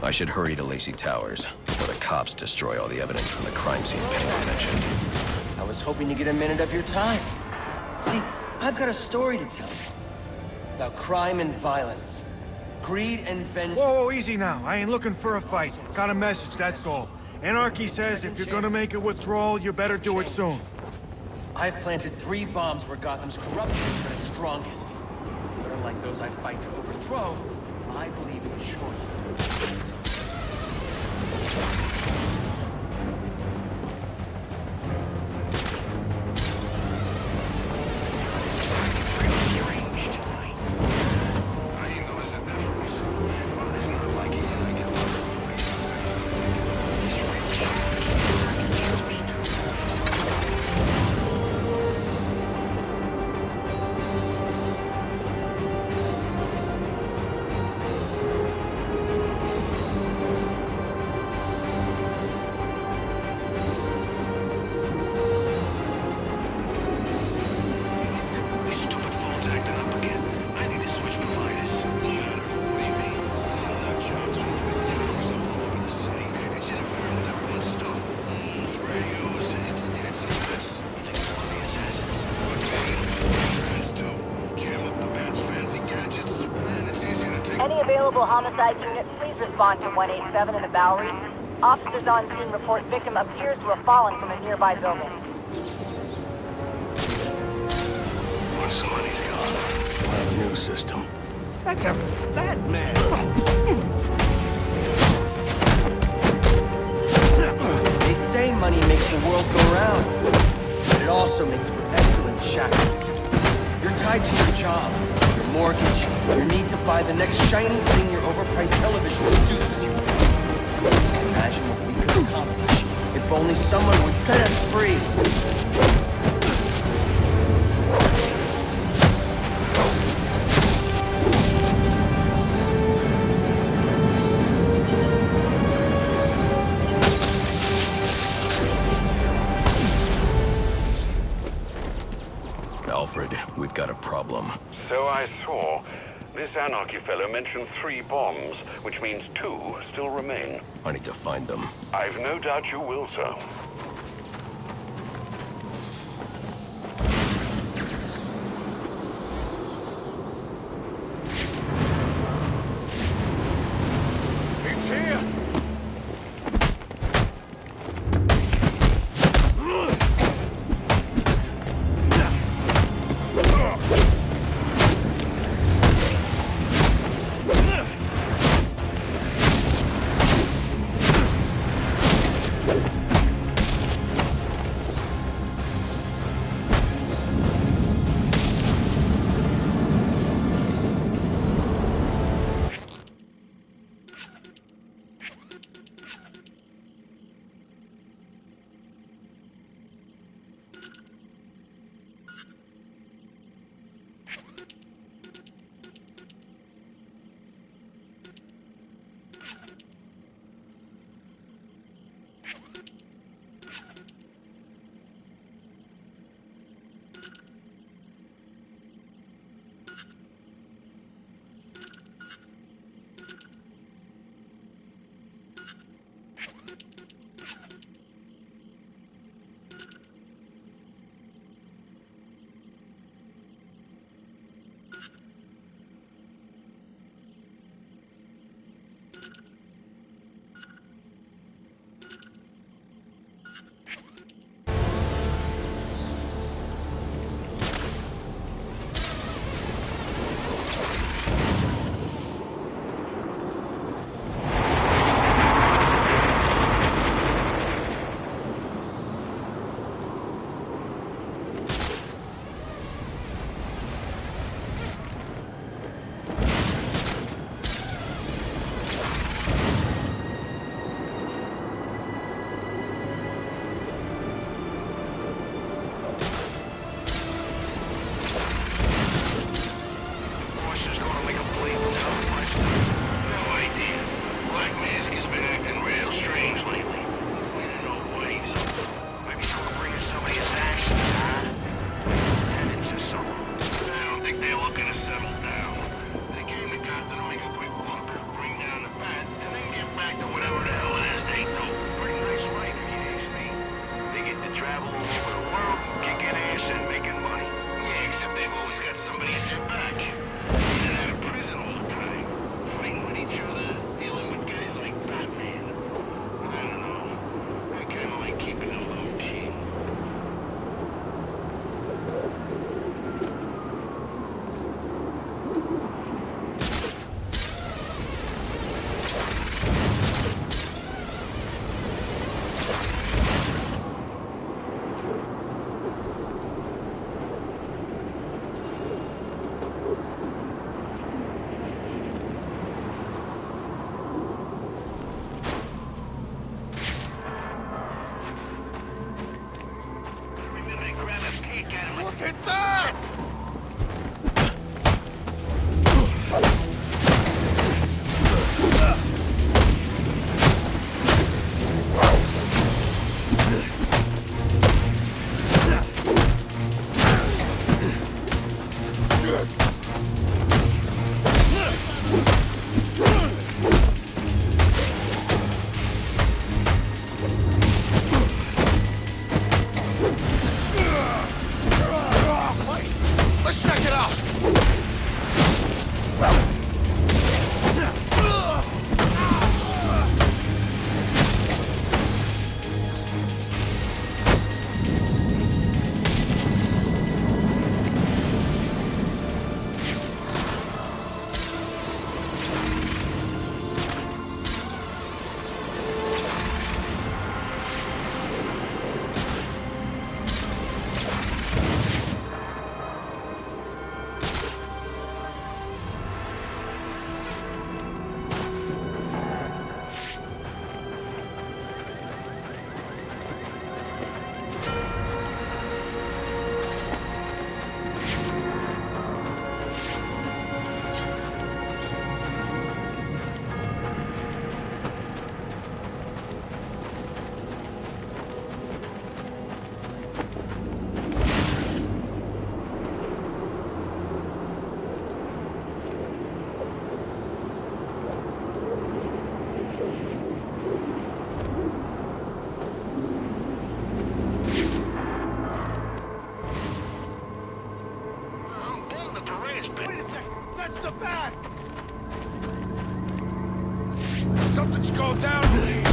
I should hurry to Lacey Towers, before the cops destroy all the evidence from the crime scene Penguin mentioned. I was hoping to get a minute of your time. See, I've got a story to tell you. About crime and violence. Greed and vengeance. Whoa, easy now. I ain't looking for a fight. Got a message, that's all. Anarki says if you're gonna make a withdrawal, you better do it soon. I've planted 3 bombs where Gotham's corruption is at its strongest. But unlike those I fight to overthrow, I believe in choice. Any available homicide unit, please respond to 187 in the Bowery. Officers on scene report victim appears to have fallen from a nearby building. Once the money's gone, we'll have a new system. That's a bad man. They say money makes the world go round, but it also makes for excellent shackles. You're tied to your job, your mortgage, your need to buy the next shiny thing your overpriced television seduces you with. Imagine what we could accomplish if only someone would set us free. Alfred, we've got a problem. So I saw. This Anarki fellow mentioned 3 bombs, which means 2 still remain. I need to find them. I've no doubt you will, sir. It's here! travel all over the world, kicking ass and making money. Yeah, except they've always got somebody at their back. In and out of prison all the time. Fighting with each other, dealing with guys like Batman. I don't know. I kind of like keeping a low key. Look at that! Let's check it out! That's the bat! Something's going down here!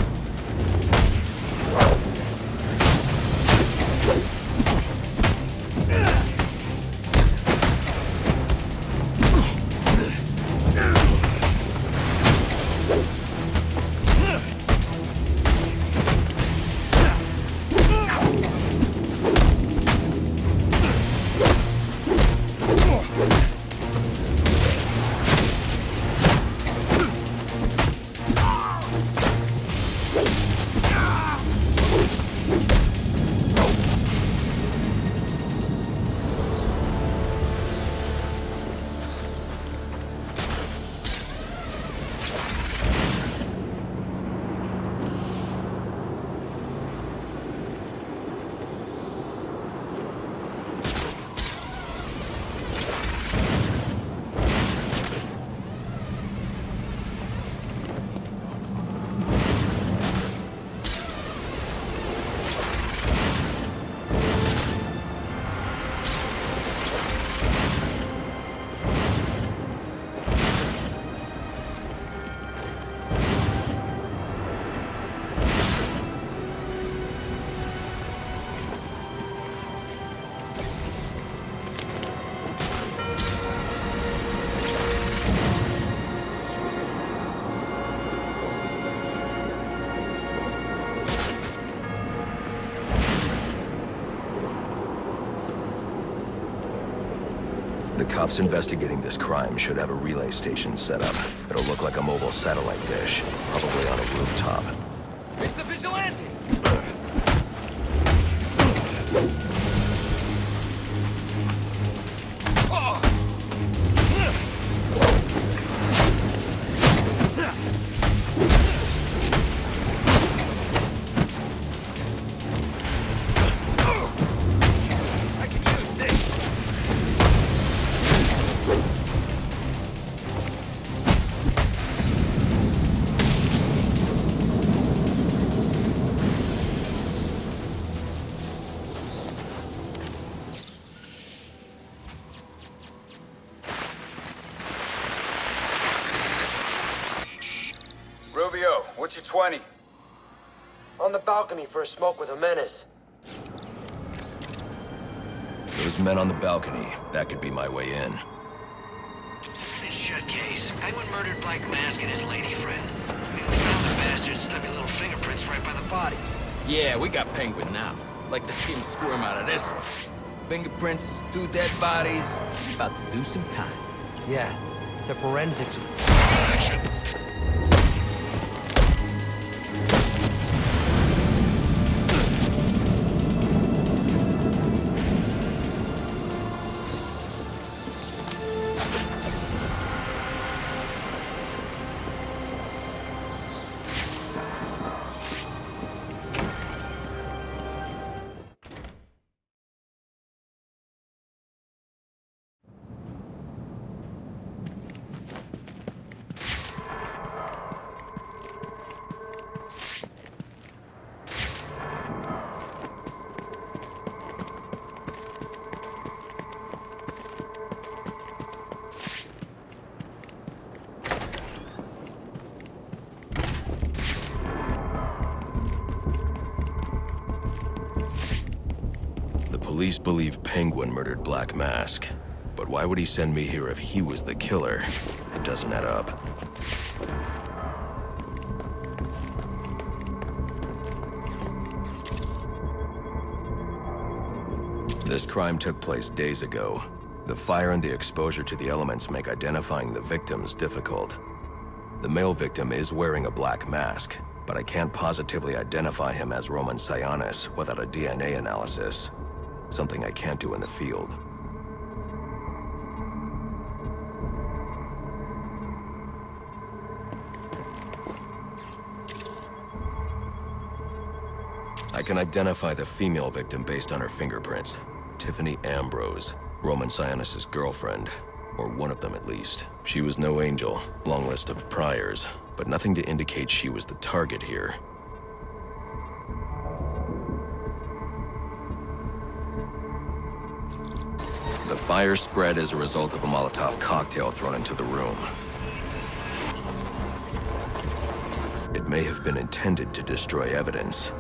The cops investigating this crime should have a relay station set up. It'll look like a mobile satellite dish, probably on a rooftop. It's the vigilante! I can use this! 20. On the balcony for a smoke with a menace. Those men on the balcony, that could be my way in. This shut case. Penguin murdered Black Mask and his lady friend. We found the bastard's stubby little fingerprints right by the body. Yeah, we got Penguin now. Like to see him squirm out of this one. Fingerprints, 2 dead bodies. About to do some time. Yeah, it's a forensics. Action. Police believe Penguin murdered Black Mask. But why would he send me here if he was the killer? It doesn't add up. This crime took place days ago. The fire and the exposure to the elements make identifying the victims difficult. The male victim is wearing a black mask, but I can't positively identify him as Roman Sionis without a DNA analysis. Something I can't do in the field. I can identify the female victim based on her fingerprints. Tiffany Ambrose, Roman Sionis' girlfriend. Or one of them at least. She was no angel, long list of priors, but nothing to indicate she was the target here. The fire spread as a result of a Molotov cocktail thrown into the room. It may have been intended to destroy evidence.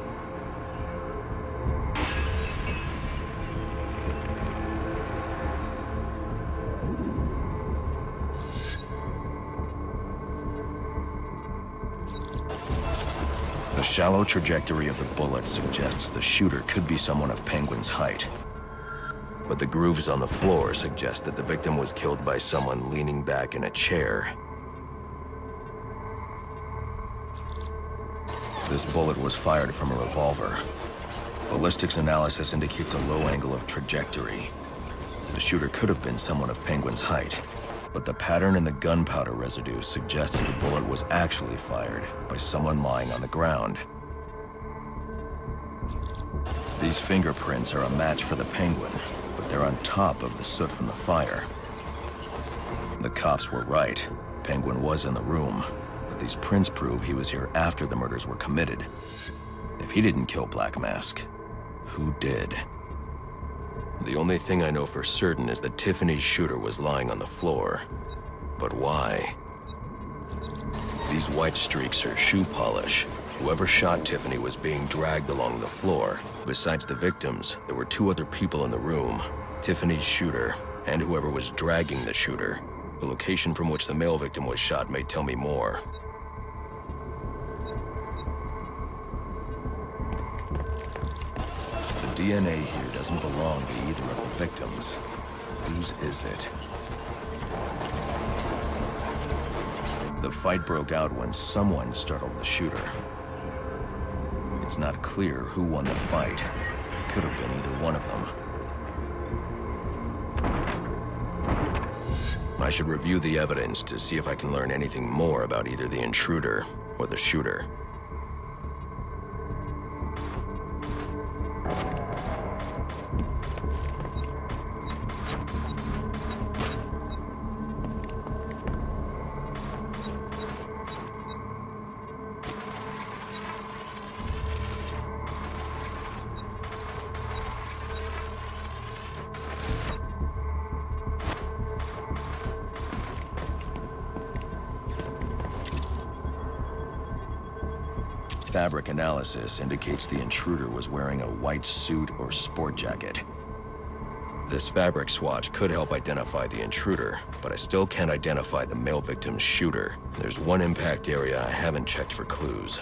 The shallow trajectory of the bullet suggests the shooter could be someone of Penguin's height. But the grooves on the floor suggest that the victim was killed by someone leaning back in a chair. This bullet was fired from a revolver. Ballistics analysis indicates a low angle of trajectory. The shooter could have been someone of Penguin's height, but the pattern in the gunpowder residue suggests the bullet was actually fired by someone lying on the ground. These fingerprints are a match for the Penguin, but they're on top of the soot from the fire. The cops were right. Penguin was in the room, but these prints prove he was here after the murders were committed. If he didn't kill Black Mask, who did? The only thing I know for certain is that Tiffany's shooter was lying on the floor. But why? These white streaks are shoe polish. Whoever shot Tiffany was being dragged along the floor. Besides the victims, there were 2 other people in the room. Tiffany's shooter, and whoever was dragging the shooter. The location from which the male victim was shot may tell me more. The DNA here doesn't belong to either of the victims. Whose is it? The fight broke out when someone startled the shooter. It's not clear who won the fight. It could have been either one of them. I should review the evidence to see if I can learn anything more about either the intruder or the shooter. fabric analysis indicates the intruder was wearing a white suit or sport jacket. This fabric swatch could help identify the intruder, but I still can't identify the male victim's shooter. There's one impact area I haven't checked for clues.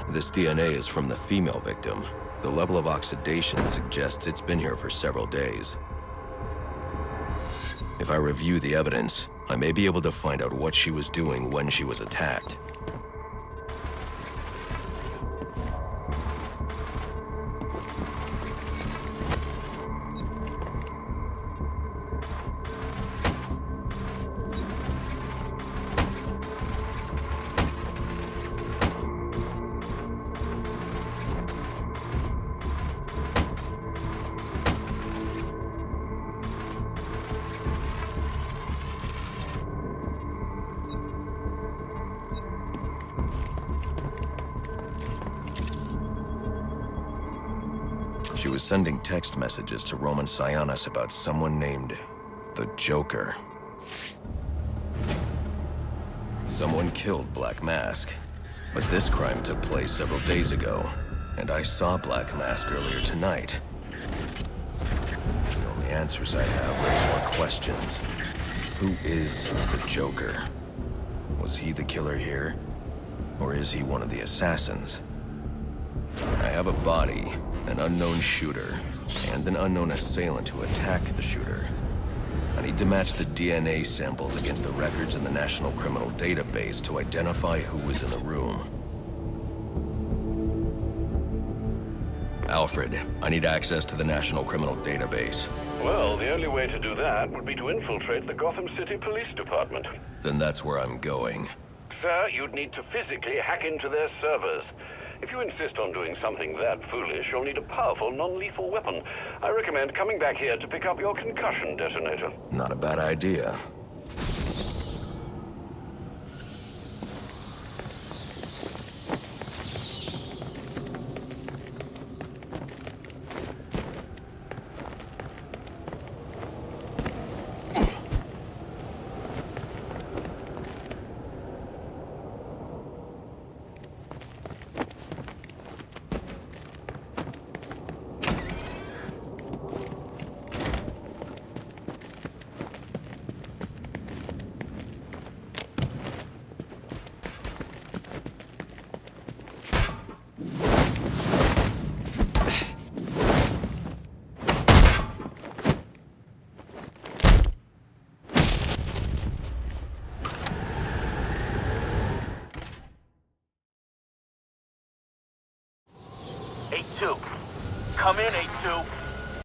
This DNA is from the female victim. The level of oxidation suggests it's been here for several days. If I review the evidence, I may be able to find out what she was doing when she was attacked. She was sending text messages to Roman Sionis about someone named the Joker. Someone killed Black Mask, but this crime took place several days ago, and I saw Black Mask earlier tonight. The only answers I have raise more questions. Who is the Joker? Was he the killer here? Or is he one of the assassins? I have a body, an unknown shooter, and an unknown assailant who attacked the shooter. I need to match the DNA samples against the records in the National Criminal Database to identify who was in the room. Alfred, I need access to the National Criminal Database. Well, the only way to do that would be to infiltrate the Gotham City Police Department. Then that's where I'm going. Sir, you'd need to physically hack into their servers. If you insist on doing something that foolish, you'll need a powerful, non-lethal weapon. I recommend coming back here to pick up your concussion detonator. Not a bad idea. Come in, 8-2.